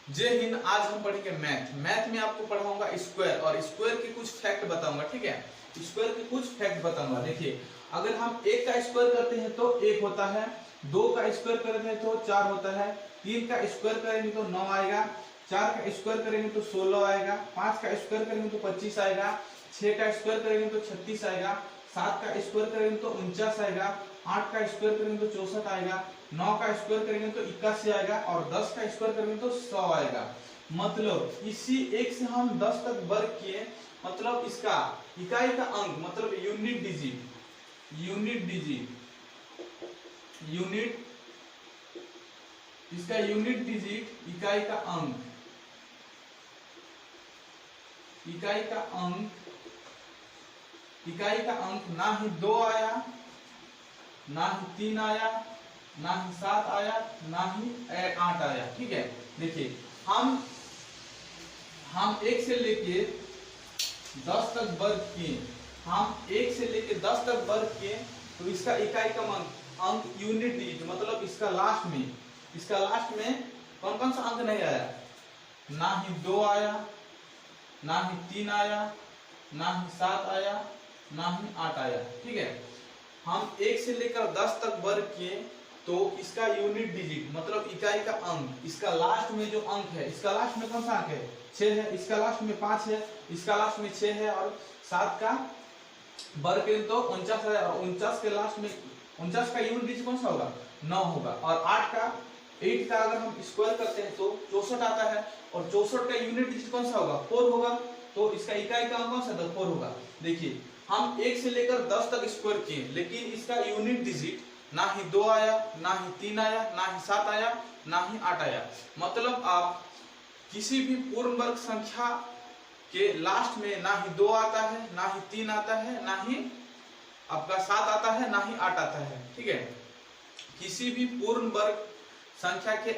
जय हिंद। आज हम पढ़ेंगे मैथ में आपको पढ़ाऊंगा स्क्वायर और स्क्वायर के कुछ फैक्ट बताऊंगा। ठीक है, स्क्वायर के कुछ फैक्ट बताऊंगा। देखिए, अगर हम एक का स्क्वायर करते हैं तो एक होता है, दो का स्क्वायर करते हैं तो चार होता है, तीन का स्क्वायर करेंगे तो 9 आएगा, चार का स्क्वायर करेंगे तो 16 आएगा, पांच का स्क्वायर करेंगे तो 25 आएगा, छह का स्क्वायर करेंगे तो 36 आएगा, सात का स्क्वायर करेंगे तो 49 आएगा, आठ का स्क्वायर करेंगे तो 64 आएगा, नौ का स्क्वायर करेंगे तो 81 आएगा और 10 का स्क्वायर करेंगे तो 100 आएगा। मतलब इसी एक से हम 10 तक वर्ग किए, मतलब इसका इकाई का अंक मतलब यूनिट डिजिट इसका यूनिट डिजिट इकाई का अंक ना ही 2 आया, ना ही 3 आया, ना ही 7 आया, ना ही 8 आया। ठीक है, देखिए हम 1 से लेके 10 तक वर्ग किए, हम 1 से लेके 10 तक वर्ग किए तो इसका इकाई का अंक यूनिट डिजिट मतलब इसका लास्ट में कौन कौन सा अंक नहीं आया, ना ही 2 आया, ना ही 3 आया, ना ही 7 आया, ना ही 8 आया। ठीक है, हम 1 से लेकर 10 तक वर्ग किए तो इसका यूनिट डिजिट मतलब इकाई का अंक, इसका लास्ट में जो अंक है, इसका लास्ट में कौन सा अंक है 6 है, इसका लास्ट में 5 है, इसका लास्ट में 6 है और 7 का वर्ग करें तो 49 है और 49 के लास्ट में 49 का यूनिट डिजिट कौन सा होगा 9 होगा और 8 का अगर हम स्क्वायर करते हैं तो 64 आता है और 64 का यूनिट डिजिट कौन सा होगा 4 होगा, तो इसका इकाई का अंक कौन सा था 4 होगा। देखिए हम 1 से लेकर 10 तक स्क्वायर किए लेकिन इसका यूनिट डिजिट ना ही 2 आया, ना ही 3 आया, ना ही 7 आया, ना ही 8 आया। मतलब आप किसी भी पूर्ण वर्ग संख्या के लास्ट में ना ही 2 आता है, ना ही 3 आता है, ना ही आपका 7 आता है, ना ही 8 आता है। ठीक है, किसी भी पूर्ण वर्ग संख्या के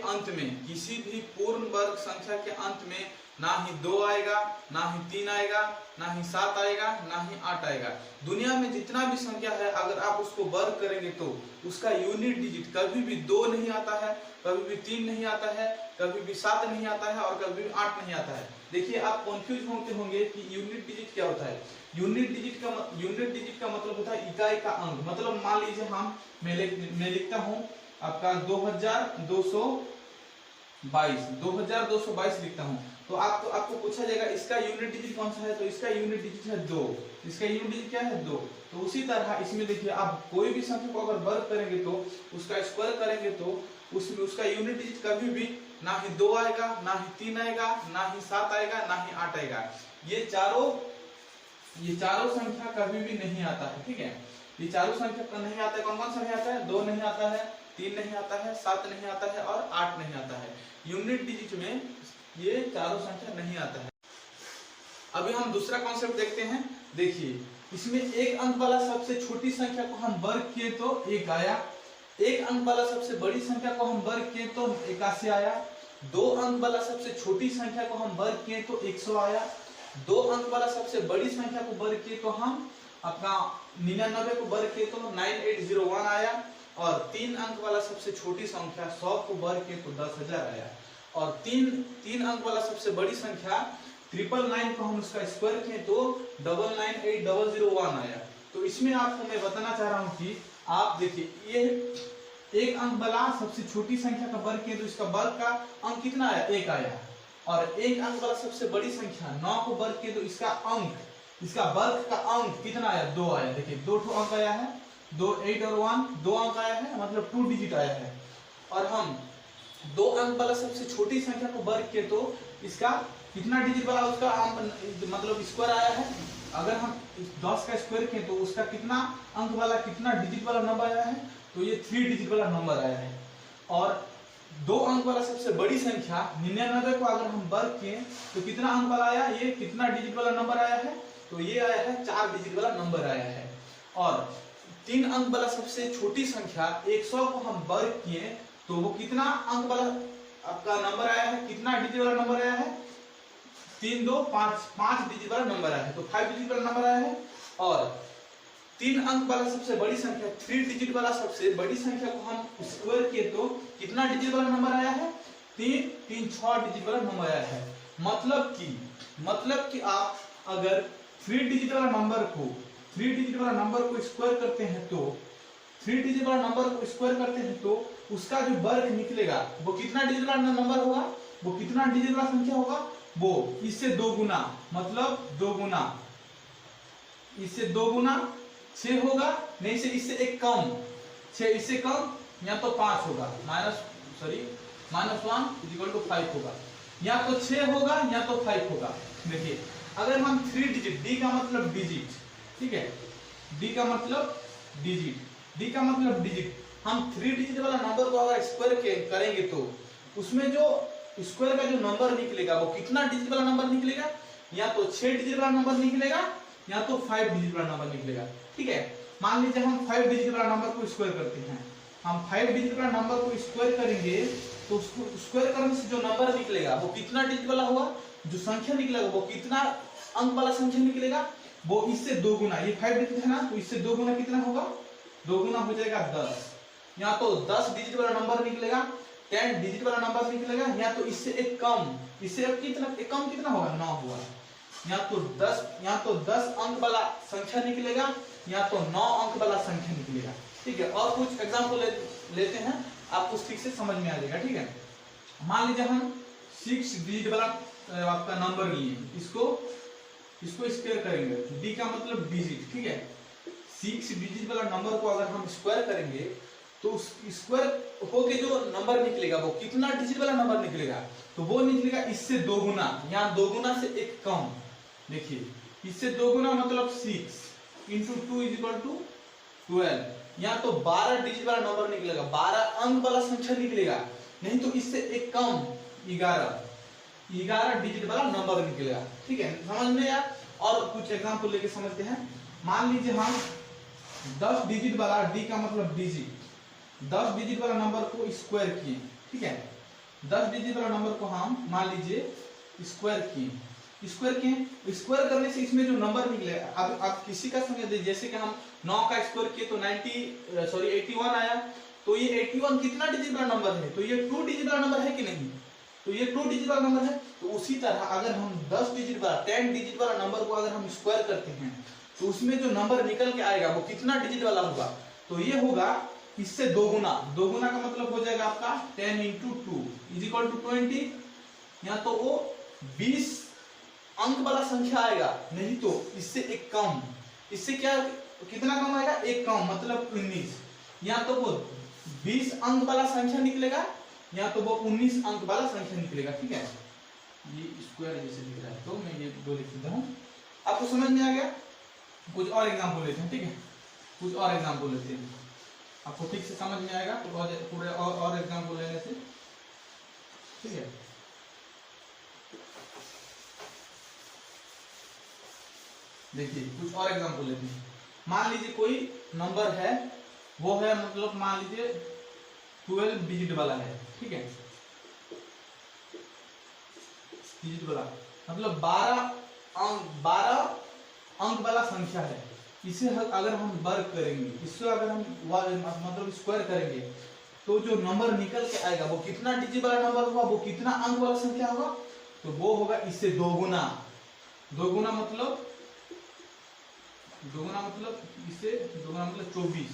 अंत में ना ही 2 आएगा, ना ही 3 आएगा, ना ही 7 आएगा, ना ही 8 आएगा। दुनिया में जितना भी संख्या है अगर आप उसको वर्ग करेंगे तो उसका यूनिट डिजिट कभी भी 2 नहीं आता है, कभी भी 3 नहीं आता है, कभी भी 7 नहीं आता है और कभी भी 8 नहीं आता है। देखिए आप कंफ्यूज होंगे कि यूनिट डिजिट क्या होता है। यूनिट डिजिट का मतलब होता है इकाई का अंक। मतलब मान लीजिए मैं लिखता हूँ आपका 2222 लिखता हूँ तो आपको पूछा जाएगा इसका यूनिट डिजिट कौन सा है, तो इसका यूनिट डिजिट है 2। इसका यूनिट डिजिट क्या है 2। तो उसी तरह इसमें देखिए आप कोई भी संख्या को अगर वर्ग करेंगे तो उसका स्क्वायर करेंगे तो उसमें उसका यूनिट डिजिट कभी भी ना ही 2 आएगा, ना ही 3 आएगा, ना ही 7 आएगा, ना ही 8 आएगा। ये चारों संख्या कभी भी नहीं आता है। ठीक है, ये चारों संख्या नहीं आता है। कौन कौन सा नहीं आता है 2 नहीं आता है, 3 नहीं आता है, 7 नहीं आता है और 8 नहीं आता है। यूनिट डिजिट में ये चारों संख्या नहीं आता है। अभी हम दूसरा कॉन्सेप्ट देखते हैं। देखिए इसमें एक अंक वाला सबसे छोटी संख्या को हम वर्ग किए तो 1 आया, एक अंक वाला सबसे बड़ी संख्या को हम वर्ग किए तो 81 आया, 2 अंक वाला सबसे छोटी संख्या को हम वर्ग किए तो 100 आया, 2 अंक वाला सबसे बड़ी संख्या को वर्ग किए तो हम अपना 99 को वर्ग किए तो 9801 आया और 3 अंक वाला सबसे छोटी संख्या 100 को वर्ग किए तो 10,000 आया और 3 अंक वाला सबसे बड़ी संख्या 999 को हम उसका स्क्वायर किए तो 998001 आया। तो इसमें आपको मैं बताना चाह रहा हूं कि आप देखिए ये एक अंक वाला सबसे छोटी संख्या का वर्ग किए तो इसका वर्ग का अंक कितना आया 1 आया और एक अंक वाला सबसे बड़ी संख्या 9 को वर्ग किए तो इसका वर्ग का अंक कितना आया 2 आया। देखिए 2 अंक आया है, 2 8 और 1 2 अंक आया है, मतलब 2 डिजिट आया है। और हम 2 अंक वाला सबसे छोटी संख्या को वर्ग किए तो इसका कितना डिजिट वाला उसका मतलब स्क्वायर आया है। अगर हम 10 का स्क्वायर किए तो उसका कितना अंक वाला कितना डिजिट वाला नंबर आया है, तो ये 3 डिजिट वाला नंबर आया है। और 2 अंक वाला सबसे बड़ी संख्या 99 को अगर हम वर्ग किए तो कितना अंक वाला आया, ये कितना डिजिट वाला नंबर आया है, तो ये आया है 4 डिजिट वाला नंबर आया है। और 3 अंक वाला सबसे छोटी संख्या 100 को हम वर्ग किए तो वो कितना अंक वाला आपका नंबर आया है, कितना डिजिट वाला नंबर आया है 3 2 5 डिजिट वाला नंबर आया है, तो 5 डिजिट वाला नंबर आया है। और 3 अंक वाला सबसे बड़ी संख्या 3 डिजिट वाला सबसे बड़ी संख्या को हम स्क्वायर किए तो कितना डिजिट वाला नंबर आया है तीन 6 डिजिट वाला नंबर आया है। मतलब कि आप अगर 3 डिजिट वाला नंबर को स्क्वायर करते हैं तो 3 डिजिट वाला नंबर को स्क्वायर करते हैं तो उसका जो वर्ग निकलेगा वो कितना डिजिट वाला नंबर होगा, वो कितना डिजिट वाला संख्या होगा, वो इससे 2 गुना, मतलब 2 गुना, इससे 2 गुना 6 होगा, नहीं से इससे एक कम, 6 इससे कम या तो 5 होगा, -1 = 5 होगा, या तो 6 होगा या तो 5 होगा। देखिए अगर हम 3 डिजिट, डी का मतलब डिजिट, ठीक है, डी का मतलब डिजिट, हम 3 डिजिट वाला नंबर को अगर स्क्वायर करेंगे तो उसमें जो स्क्वायर का जो नंबर निकलेगा वो कितना डिजिट वाला नंबर निकलेगा, या तो 6 डिजिट वाला नंबर निकलेगा या तो 5 डिजिट वाला नंबर निकलेगा। ठीक है, मान लीजिए हम 5 डिजिट वाला नंबर को स्क्वायर करते हैं, हम 5 डिजिट वाला नंबर को स्क्वायर करेंगे तो उसको स्क्वायर करने से जो नंबर निकलेगा वो कितना डिजिट वाला होगा, जो संख्या निकलेगा वो कितना अंक वाला संख्या निकलेगा, वो इससे 2 गुना, ये 5 डिजिट है ना, तो इससे 2 गुना कितना होगा, 2 गुना हो जाएगा 10, या तो 10 डिजिट वाला नंबर निकलेगा, 10 डिजिट वाला नंबर निकलेगा, या तो इससे एक कम, इससे अब कितना होगा, 9 हुआ, या तो 10 अंक वाला संख्या निकलेगा या तो 9 अंक वाला संख्या निकलेगा। ठीक है, और कुछ एग्जांपल लेते हैं, आपको ठीक से समझ में आ जाएगा। ठीक है, मान लीजिए हम 6 डिजिट वाला आपका नंबर लिए, इसको स्क्वायर करेंगे, डी का मतलब डिजिट, ठीक है, 6 डिजिट वाला नंबर को अगर हम स्क्वायर करेंगे तो स्क्वायर होके जो नंबर निकलेगा वो कितना डिजिट वाला नंबर निकलेगा, तो वो निकलेगा इससे 2 गुना, या 2 गुना से एक कम। देखिए इससे 2 गुना मतलब 6 × 2 = 12, या तो 12 डिजिट वाला नंबर निकलेगा, 12 अंक वाला संख्या निकलेगा, नहीं तो इससे एक कम 11 डिजिट वाला नंबर निकलेगा। ठीक है, समझ में यार। और कुछ एग्जांपल लेके समझते हैं। मान लीजिए हम 10 डिजिट वाला, डी का मतलब डिजिट, 10 डिजिट वाला नंबर को स्क्वायर किए। ठीक है, 10 डिजिट वाला नंबर को हम मान लीजिए स्क्वायर स्क्वायर करने से इसमें जो नंबर निकले, अब आप किसी का समझ दे, जैसे कि हम 9 का स्क्वायर किए तो 81 आया, तो ये 81 कितना डिजिट वाला नंबर है, तो ये 2 डिजिट वाला नंबर है कि नहीं, तो ये 2 डिजिट वाला नंबर है। तो उसी तरह अगर हम 10 डिजिट वाला 10 डिजिट वाला नंबर को अगर हम स्क्वायर करते हैं तो उसमें जो नंबर निकल के आएगा वो कितना डिजिट वाला होगा, तो ये होगा इससे 2 गुना। 2 गुना का मतलब हो जाएगा आपका 10 × 2 = 20, या तो वो 20 अंक वाला संख्या आएगा, नहीं तो इससे एक कम, इससे क्या कितना कम आएगा, एक कम मतलब 19, या तो वो 20 अंक वाला संख्या निकलेगा या तो वो 19 अंक वाला संख्या निकलेगा। ठीक है, ये स्क्वायर जैसे दिख रहा है तो मैं ये 2 लिख देता हूँ, आपको समझ में आ गया। कुछ और एग्जांपल लेते हैं। ठीक है, कुछ और एग्जांपल लेते हैं, आपको ठीक से समझ में आएगा। तो पूरे और एग्जांपल लेने से, ठीक है, देखिए कुछ और एग्जांपल लेते हैं। मान लीजिए कोई नंबर है, वो है मतलब मान लीजिए 12 डिजिट वाला है। ठीक है, डिजिट वाला मतलब 12 अंक वाला संख्या है। इसे अगर हम वर्ग करेंगे, इससे अगर हम मतलब स्क्वायर करेंगे तो जो नंबर निकल के आएगा वो कितना डिजिट वाला नंबर होगा, वो कितना अंक वाला संख्या होगा, तो वो होगा इससे 2 गुना। 2 गुना मतलब इससे 2 गुना मतलब 24,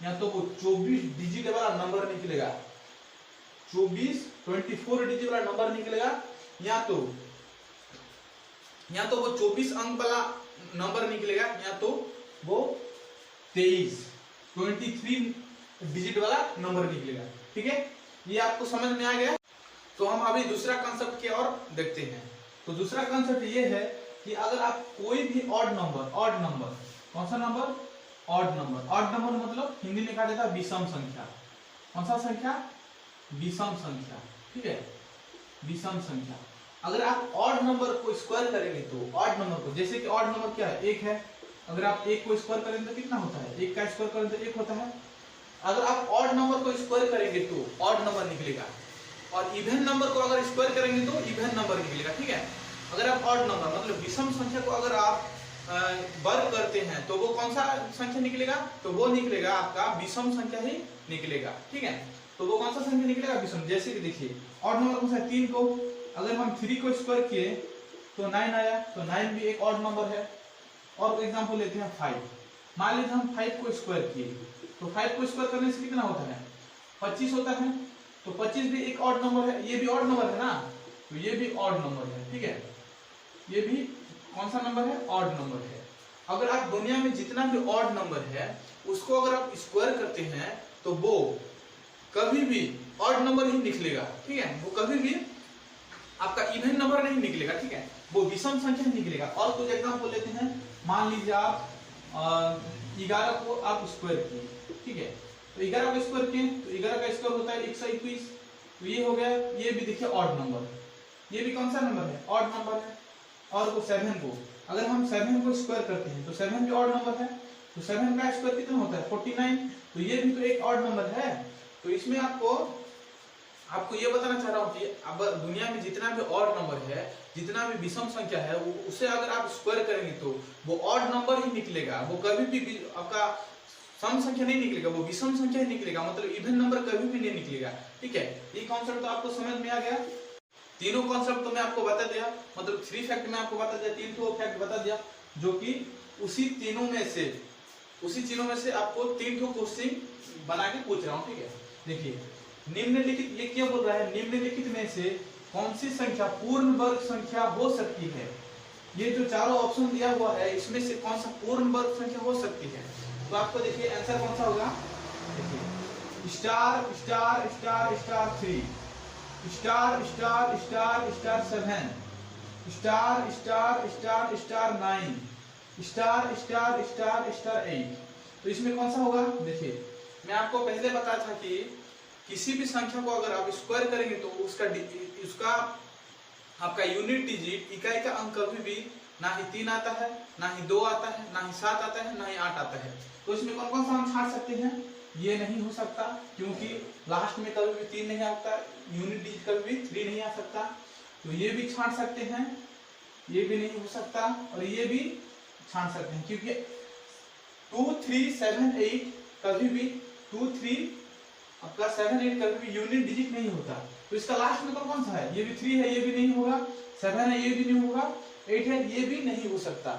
या तो वो 24 डिजिट वाला नंबर निकलेगा, 24 डिजिट वाला नंबर निकलेगा, या तो वो 24 अंक वाला नंबर निकलेगा, या तो वो 23 डिजिट वाला नंबर निकलेगा। ठीक है, ये आपको समझ में आ गया। तो हम अभी दूसरा कंसेप्ट की ओर देखते हैं। तो दूसरा कंसेप्ट ये है कि अगर आप कोई भी ऑड नंबर, कौन सा नंबर, ऑड नंबर मतलब हिंदी में कहा जाता है विषम संख्या। कौन सा संख्या, विषम संख्या। ठीक है, विषम संख्या। अगर आप ऑड नंबर को स्क्वायर करेंगे तो ऑड नंबर को, जैसे कि ऑड नंबर क्या है, 1 है, अगर आप 1 को स्क्वायर करेंगे तो कितना होता है, 1 का स्क्वायर करेंगे तो 1 होता है। अगर आप ऑड नंबर को स्क्वायर करेंगे तो ऑड नंबर निकलेगा, और इवन नंबर को अगर स्क्वायर करेंगे तो इवन नंबर निकलेगा। ठीक है, अगर आप ऑड नंबर मतलब विषम संख्या को अगर आप वर्ग करते हैं तो वो कौन सा संख्या निकलेगा, तो वो निकलेगा आपका विषम संख्या ही निकलेगा। ठीक है, तो वो कौन सा संख्या निकलेगा विषम। जैसे कि देखिए ऑड नंबर कौन सा है 3 को, अगर हम 3 को स्क्वायर किए तो 9 आया, तो 9 भी एक ऑड नंबर है। और एग्जांपल लेते हैं 5, मान लीजिए हम 5 को स्क्वायर किए तो 5 को स्क्वायर करने से कितना होता है 25 होता है, तो 25 भी एक ऑड नंबर है, ये भी ऑड नंबर है ना, तो ये भी ऑड नंबर है, ठीक है, ये भी कौन सा नंबर है ऑड नंबर है। अगर आप दुनिया में जितना भी ऑड नंबर है उसको अगर आप स्क्वायर करते हैं तो वो कभी भी ऑड नंबर ही निकलेगा, ठीक है, वो कभी भी आपका इवन नंबर नहीं निकलेगा, ठीक है, वो विषम संख्या निकलेगा। और कुछ एग्जांपल लेते हैं, मान लीजिए आप 11 को आप स्क्वायर किए, ठीक है, तो 11 को स्क्वायर किए तो 11 का स्क्वायर होता है 121, तो ये हो गया, ये भी देखिए ऑड नंबर, ये भी कौन सा नंबर है ऑड नंबर है। और वो 7 को अगर हम 7 को स्क्वायर करते हैं तो 7 भी ऑड नंबर है, तो 7 का स्क्वायर कितना होता है 49, तो ये भी तो एक ऑड नंबर है। तो इसमें आपको ये बताना चाह रहा हूँ कि अब दुनिया में जितना भी ऑड नंबर है, जितना भी विषम संख्या है, उसे अगर आप स्क्वायर करेंगे तो वो ऑड नंबर ही निकलेगा, वो कभी भी आपका सम संख्या नहीं निकलेगा, वो विषम संख्या ही निकलेगा, मतलब इवन नंबर कभी भी नहीं निकलेगा, ठीक है। ये कॉन्सेप्ट तो आपको समझ में आ गया। तीनों कॉन्सेप्ट तो मैं आपको बता दिया, मतलब 3 फैक्ट में आपको बता दिया, 3 ठो फैक्ट बता दिया, जो कि उसी तीनों में से आपको 3 ठो क्वेश्चन बना के पूछ रहा हूँ, ठीक है। देखिए निम्नलिखित, ये क्या बोल रहा है, निम्नलिखित में से कौन सी संख्या पूर्ण वर्ग संख्या हो सकती है। ये जो चारों ऑप्शन दिया हुआ है इसमें से कौन सा पूर्ण वर्ग संख्या हो सकती है, तो आपको देखिए आंसर कौन सा होगा। देखिए star star star star 3, star star star star 7, star star star star 9, star star star star 8, तो इसमें कौन सा होगा। देखिए मैं आपको पहले बताया था कि किसी भी संख्या को अगर आप स्क्वायर करेंगे तो उसका आपका यूनिट डिजिट इकाई का अंक कभी भी ना ही 3 आता है, ना ही 2 आता है, ना ही 7 आता है, ना ही 8 आता है। तो इसमें कौन कौन सा हम छाड़ सकते हैं, ये नहीं हो सकता क्योंकि लास्ट में कभी भी 3 नहीं आता, यूनिट डिजिट कभी भी 3 नहीं आ सकता, तो ये भी छाड़ सकते हैं, ये भी नहीं हो सकता, और ये भी छाड़ सकते हैं क्योंकि 2 3 7 8 कभी भी 2 3 आपका 7 8 कभी भी यूनिट डिजिट नहीं होता। तो इसका लास्ट में कौन सा है, ये भी 3 है, ये भी नहीं होगा, 7 है, ये भी नहीं होगा, 8 है, ये भी नहीं हो सकता।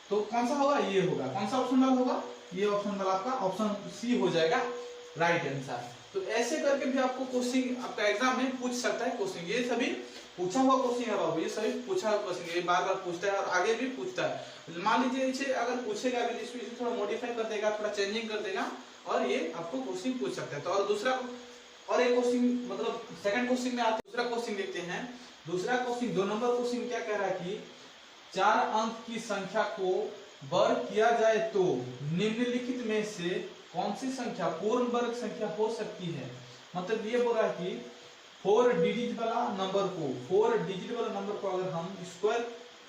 तो कौन सा होगा, ये होगा, कौन सा ऑप्शन वाला होगा, ये ऑप्शन वाला आपका ऑप्शन सी हो जाएगा राइट आंसर। तो ऐसे करके भी आपको क्वेश्चन आपका एग्जाम में पूछ सकता है क्वेश्चन, ये सभी पूछा हुआ क्वेश्चन है बाबू, ये सभी पूछा हुआ क्वेश्चन, ये बार बार पूछता है और आगे भी पूछता है। मान लीजिए इसे अगर पूछेगा भी इसमें थोड़ा मॉडिफाई कर देगा, थोड़ा चेंजिंग कर देगा और ये आपको क्वेश्चन पूछ सकता है। तो और दूसरा और एक क्वेश्चन, मतलब सेकंड क्वेश्चन में आते, दूसरा क्वेश्चन देखते हैं। दूसरा क्वेश्चन 2 नंबर क्वेश्चन क्या कह रहा है कि 4 अंक की संख्या को वर्ग किया जाए तो निम्नलिखित में से कौन सी संख्या पूर्ण वर्ग संख्या हो सकती है। मतलब ये बोल रहा है कि 4 डिजिट वाला नंबर को अगर हम स्क्वायर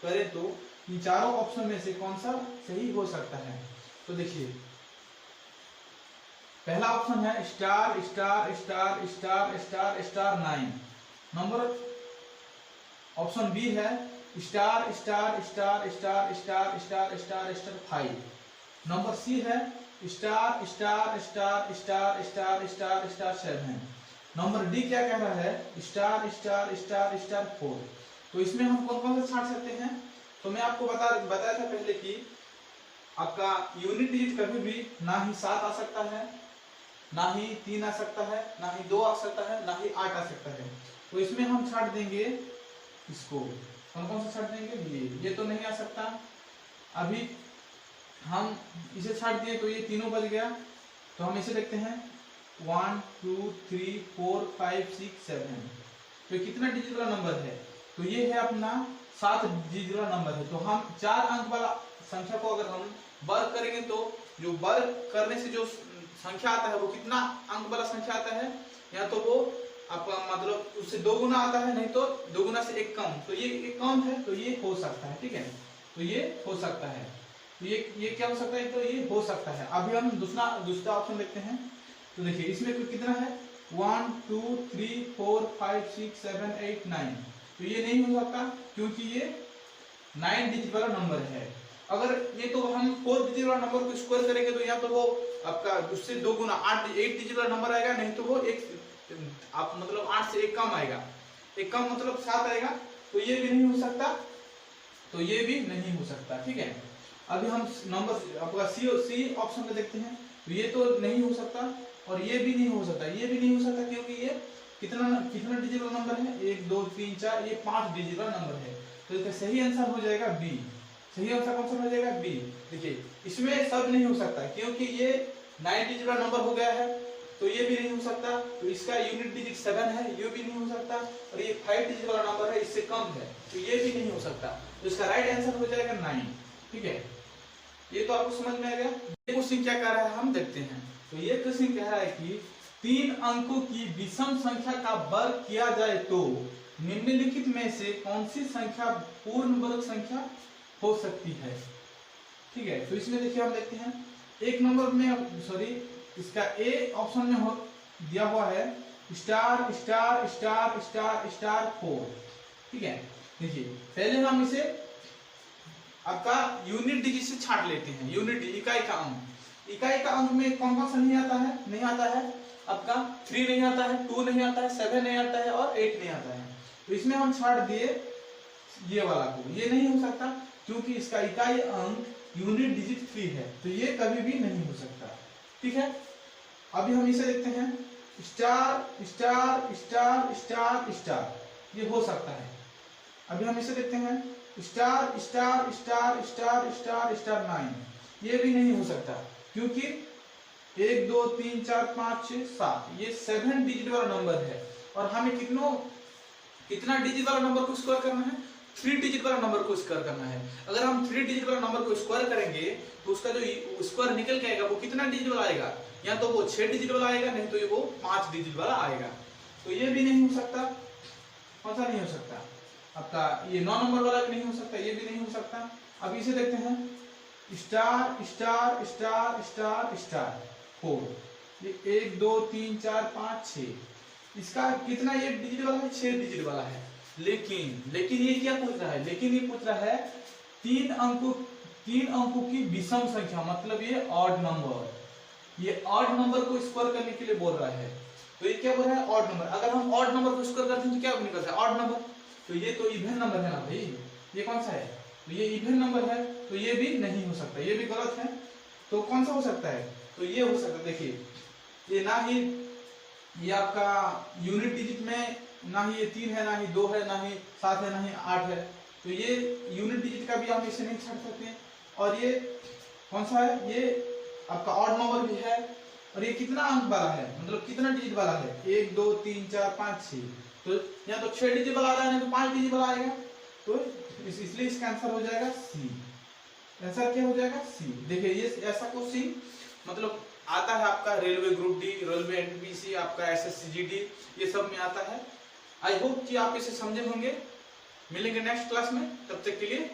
करें तो इन चारों ऑप्शन में से कौन सा सही हो सकता है। तो देखिए पहला ऑप्शन है star star star star star star 9, number option B है star star star star star star star star 5, number C है star star star star star star star 7, number D क्या कह रहा है स्टार स्टार स्टार स्टार 4। तो इसमें हम कौन कौन से छाड़ सकते हैं, तो मैं आपको बताया था पहले कि आपका यूनिट डिजिट कभी भी ना ही 7 आ सकता है, ना ही 3 आ सकता है, ना ही 2 आ सकता है, ना ही 8 आ सकता है। तो इसमें हम छाड़ देंगे इसको, कौन कौन सा छाड़ देंगे, ये तो नहीं आ सकता। अभी हम इसे छाड़ दिए तो ये तीनों बच गया, तो हम इसे देखते हैं 1 2 3 4 5 6 7, तो कितना डिजिट वाला नंबर है, तो ये है अपना 7 डिजिट वाला नंबर है। तो हम 4 अंक वाला संख्या को अगर हम वर्ग करेंगे तो जो वर्ग करने से जो संख्या आता है वो कितना अंक वाला संख्या आता है, या तो वो आपका मतलब उससे 2 गुना आता है, नहीं तो 2 गुना से 1 कम, तो ये 1 कम है, तो ये हो सकता है, ठीक है, तो ये हो सकता है, तो ये क्या हो सकता है, तो ये हो सकता है। अभी हम दूसरा ऑप्शन देखते हैं। तो देखिए इसमें कितना है 1 2 3 4 5 6 7 8 9, तो ये नहीं हो सकता क्योंकि ये 9 डिजिट वाला नंबर है। अगर ये तो हम 4 डिजिट वाला नंबर को स्क्वायर करेंगे तो या तो वो आपका उससे 2 गुना 8 डिजिट वाला नंबर आएगा, नहीं तो वो एक आप मतलब 8 से एक कम आएगा, एक कम मतलब 7 आएगा, तो ये भी नहीं हो सकता, तो ये भी नहीं हो सकता। ठीक है, अभी हम नंबर आपका सी ऑप्शन में देखते हैं, तो ये तो नहीं हो सकता और ये भी नहीं हो सकता, ये भी नहीं हो सकता क्योंकि ये कितना कितना डिजिट वाला नंबर है, 1 2 3 4, ये 5 डिजिट वाला नंबर है। तो इसका सही आंसर हो जाएगा बी। सही आंसर कौन सा हो जाएगा? बी। देखिए इसमें सब नहीं हो सकता क्योंकि ये 9 डिजिट वाला नंबर हो गया है, तो ये भी नहीं हो सकता। तो इसका यूनिट डिजिट 7 है, ये भी नहीं हो सकता। और ये 5 डिजिट वाला नंबर है, इससे कम है, तो ये भी नहीं हो सकता। तो इसका राइट आंसर हो जाएगा 9। ठीक है, ये तो आपको समझ में आ गया। ये क्वेश्चन क्या कह रहा है हम देखते हैं। तो ये क्वेश्चन कह रहा है कि 3 अंकों की विषम संख्या का वर्ग किया जाए तो निम्नलिखित में से कौन सी संख्या पूर्ण वर्ग संख्या हो सकती है। ठीक है, तो इसमें देखिए हम देखते हैं, एक नंबर में सॉरी इसका ए ऑप्शन में हो दिया हुआ है star star star star star 4। ठीक है, देखिए पहले हम इसे आपका यूनिट डिजिट से छांट लेते हैं। यूनिट इकाई का अंक, इकाई का अंक में कौन कौन सा नहीं आता है? नहीं आता है आपका 3 नहीं आता है, 2 नहीं आता है, 7 नहीं आता है और 8 नहीं आता है। तो इसमें हम छांट दिए ये वाला को, ये नहीं हो सकता क्योंकि इसका इकाई अंक यूनिट डिजिट 3 है, तो ये कभी भी नहीं हो सकता। ठीक है, अभी हम इसे देखते हैं star star star star star, ये हो सकता है। अभी हम इसे देखते हैं star star star star star star 9, ये भी नहीं हो सकता क्योंकि 1 2 3 4 5 6 7 ये 7 डिजिट वाला नंबर है और हमें कितना डिजिट वाला नंबर को स्क्वायर करना है? 3 डिजिट वाला नंबर को स्क्वायर करना है। अगर हम 3 डिजिट वाला नंबर को स्क्वायर करेंगे तो उसका जो स्क्वायर निकल के आएगा वो कितना डिजिट वाला आएगा? या तो वो 6 डिजिट वाला आएगा, नहीं तो ये वो 5 डिजिट वाला आएगा। तो ये भी नहीं हो सकता। कौन सा नहीं हो सकता? आपका ये 9 नंबर वाला भी नहीं हो सकता, ये भी नहीं हो सकता। अब इसे देखते हैं star star star star star 4, ये 1 2 3 4 5 6, इसका कितना ये डिजिट वाला है? 6 डिजिट वाला है। लेकिन ये क्या पूछ रहा है? लेकिन ये पूछ रहा है 3 अंकों की विषम संख्या, मतलब ये ऑड नंबर, ये ऑड नंबर को स्क्वायर करने के लिए बोल रहा है। तो ये क्या बोल रहा है? Odd number. अगर हम ऑड नंबर को स्क्वायर करते हैं तो क्या निकलता है? Odd number. तो ये तो इवन नंबर है ना भाई, ये कौन सा है? तो ये इवन नंबर है, तो ये भी नहीं हो सकता, ये भी गलत है। तो कौन सा हो सकता है? तो ये हो सकता है। देखिए ये ना ही ये आपका यूनिट डिजिट में ना ही ये 3 है, ना ही 2 है, ना ही 7 है, ना ही 8 है, तो ये यूनिट डिजिट का भी हम इसे नहीं छाट सकते। और ये कौन सा है? ये आपका ऑड नंबर भी है। और ये कितना अंक वाला है, मतलब कितना डिजिट वाला है? 1 2 3 4 5 6, तो या तो 6 डिजिट वाला आ रहा है, नहीं तो 5 डिजिट वाला आएगा। तो इसलिए इसका आंसर हो जाएगा सी। आंसर क्या हो जाएगा? सी। देखिए ये ऐसा क्वेश्चन मतलब आता है आपका railway group D, railway NTPC, आपका एसएससीजीडी, ये सब में आता है। आई होप कि आप इसे समझे होंगे। मिलेंगे नेक्स्ट क्लास में, तब तक के लिए